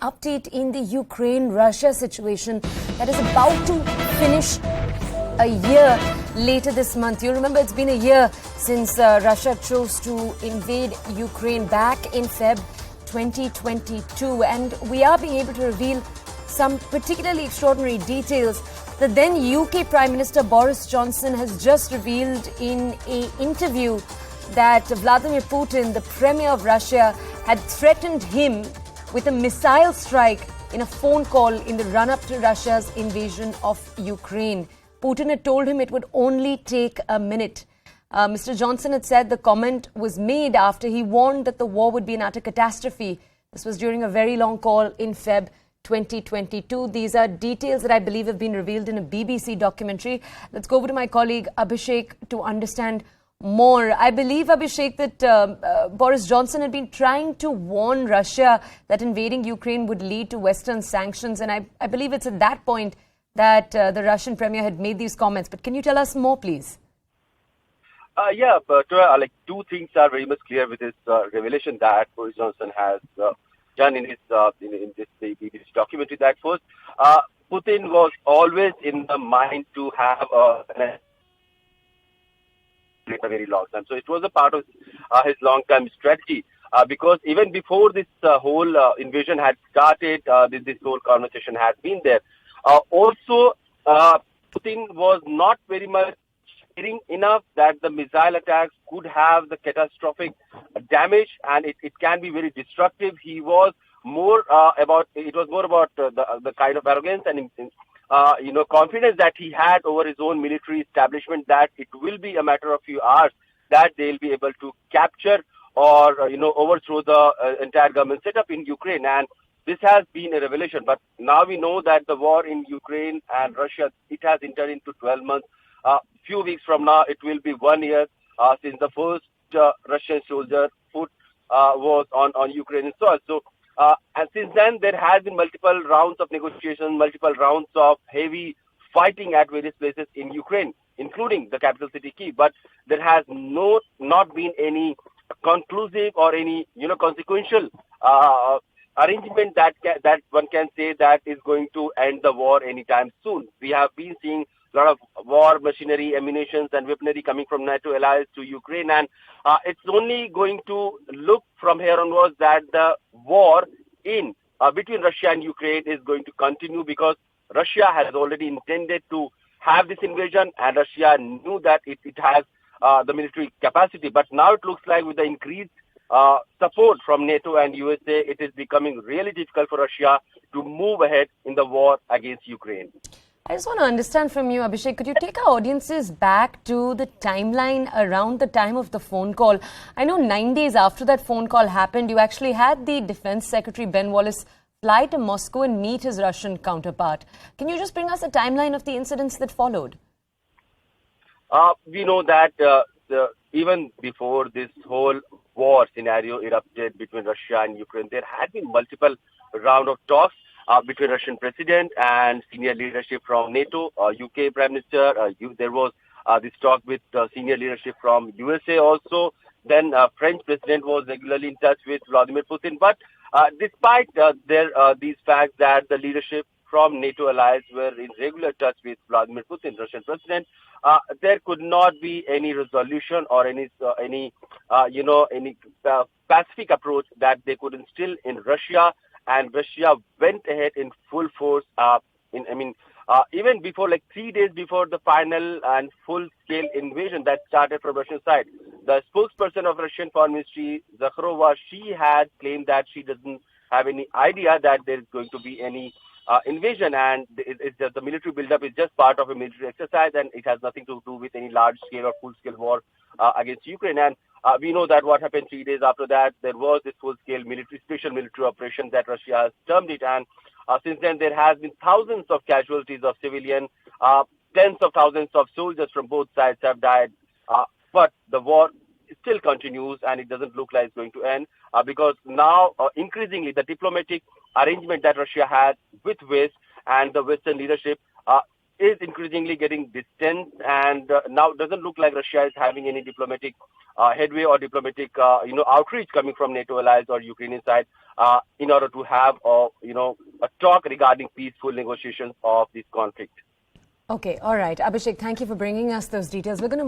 Update in the Ukraine-Russia situation that is about to finish a year later this month. You remember it's been a year since Russia chose to invade Ukraine back in Feb 2022, and we are being able to reveal some particularly extraordinary details. The then UK Prime Minister Boris Johnson has just revealed in an interview that Vladimir Putin, the Premier of Russia, had threatened him with a missile strike in a phone call in the run-up to Russia's invasion of Ukraine. Putin had told him it would only take a minute. Mr. Johnson had said the comment was made after he warned that the war would be an utter catastrophe. This was during a very long call in Feb 2022. These are details that I believe have been revealed in a BBC documentary. Let's go over to my colleague Abhishek to understand more. I believe, Abhishek, that Boris Johnson had been trying to warn Russia that invading Ukraine would lead to Western sanctions. And I believe it's at that point that the Russian Premier had made these comments. But can you tell us more, please? But two things are very much clear with this revelation that Boris Johnson has done in his in this BBC documentary. That first, Putin was always in the mind to have a very long time. So it was a part of his long-term strategy. Because even before this whole invasion had started, this whole conversation had been there. Also, Putin was not very much caring enough that the missile attacks could have the catastrophic damage, and it can be very destructive. He was more about the kind of arrogance and confidence that he had over his own military establishment, that it will be a matter of few hours that they'll be able to capture or overthrow the entire government setup in Ukraine. And this has been a revelation. But now we know that the war in Ukraine and Russia, it has entered into 12 months. Few weeks from now, it will be 1 year since the first Russian soldier foot was on Ukrainian soil. So, and since then, there has been multiple rounds of negotiations, multiple rounds of heavy fighting at various places in Ukraine, including the capital city Kyiv. But there has not been any conclusive or any consequential arrangement that one can say that is going to end the war anytime soon. We have been seeing a lot of war machinery, ammunition and weaponry coming from NATO allies to Ukraine, and it's only going to look from here onwards that the war between Russia and Ukraine is going to continue, because Russia has already intended to have this invasion, and Russia knew that it has the military capacity. But now it looks like with the increased support from NATO and USA, it is becoming really difficult for Russia to move ahead in the war against Ukraine. I just want to understand from you, Abhishek, could you take our audiences back to the timeline around the time of the phone call? I know 9 days after that phone call happened, you actually had the Defense Secretary Ben Wallace fly to Moscow and meet his Russian counterpart. Can you just bring us a timeline of the incidents that followed? We know that even before this whole war scenario erupted between Russia and Ukraine, there had been multiple rounds of talks between Russian president and senior leadership from NATO, UK Prime Minister. There was this talk with senior leadership from USA also. Then French president was regularly in touch with Vladimir Putin. But despite these facts that the leadership from NATO allies were in regular touch with Vladimir Putin, Russian president, there could not be any resolution or any pacific approach that they could instill in Russia. And Russia went ahead in full force. Even before, 3 days before the final and full-scale invasion that started from Russian side, the spokesperson of Russian Foreign Ministry, Zakharova, she had claimed that she doesn't have any idea that there is going to be any invasion, and it's just the military buildup is just part of a military exercise, and it has nothing to do with any large-scale or full-scale war against Ukraine. And we know that what happened 3 days after that, there was this full-scale special military operation that Russia has termed it, and since then there has been thousands of casualties of civilians, tens of thousands of soldiers from both sides have died, but the war still continues, and it doesn't look like it's going to end, because now increasingly the diplomatic arrangement that Russia has with West and the Western leadership is increasingly getting distant, and now it doesn't look like Russia is having any diplomatic headway or diplomatic, outreach coming from NATO allies or Ukrainian side in order to have, a talk regarding peaceful negotiations of this conflict. Okay, all right. Abhishek, thank you for bringing us those details. We're going to